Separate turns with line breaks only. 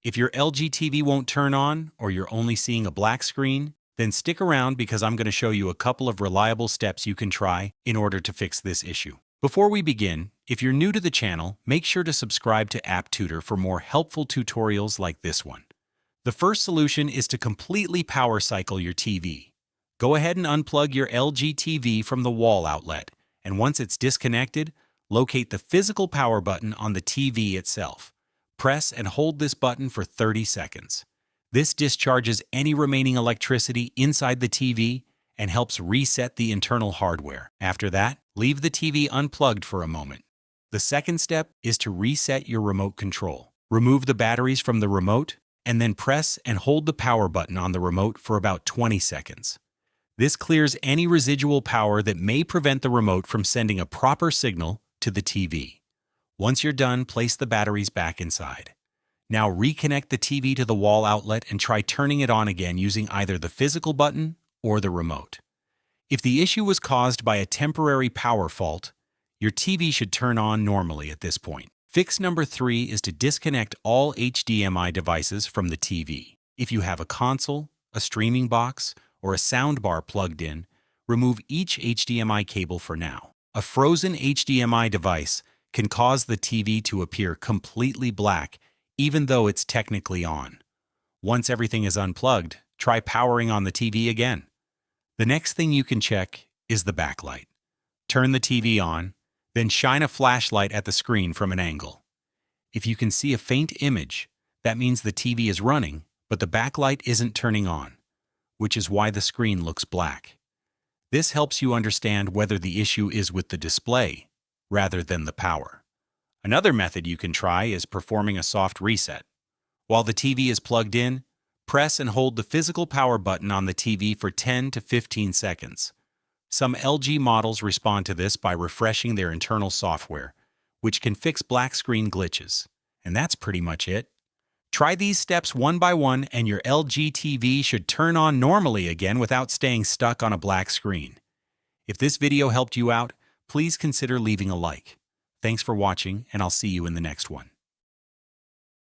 If your LG TV won't turn on or you're only seeing a black screen, then stick around because I'm going to show you a couple of reliable steps you can try in order to fix this issue. Before we begin, if you're new to the channel, make sure to subscribe to App Tutor for more helpful tutorials like this one. The first solution is to completely power cycle your TV. Go ahead and unplug your LG TV from the wall outlet, and once it's disconnected, locate the physical power button on the TV itself. Press and hold this button for 30 seconds. This discharges any remaining electricity inside the TV and helps reset the internal hardware. After that, leave the TV unplugged for a moment. The second step is to reset your remote control. Remove the batteries from the remote and then press and hold the power button on the remote for about 20 seconds. This clears any residual power that may prevent the remote from sending a proper signal to the TV. Once you're done, place the batteries back inside. Now reconnect the TV to the wall outlet and try turning it on again using either the physical button or the remote. If the issue was caused by a temporary power fault, your TV should turn on normally at this point. Fix number 3 is to disconnect all HDMI devices from the TV. If you have a console, a streaming box, or a soundbar plugged in, remove each HDMI cable for now. A frozen HDMI device can cause the TV to appear completely black even though it's technically on. Once everything is unplugged, try powering on the TV again. The next thing you can check is the backlight. Turn the TV on, then shine a flashlight at the screen from an angle. If you can see a faint image, that means the TV is running, but the backlight isn't turning on, which is why the screen looks black. This helps you understand whether the issue is with the display rather than the power. Another method you can try is performing a soft reset. While the TV is plugged in, press and hold the physical power button on the TV for 10 to 15 seconds. Some LG models respond to this by refreshing their internal software, which can fix black screen glitches. And that's pretty much it. Try these steps one by one and your LG TV should turn on normally again without staying stuck on a black screen. If this video helped you out, please consider leaving a like. Thanks for watching, and I'll see you in the next one.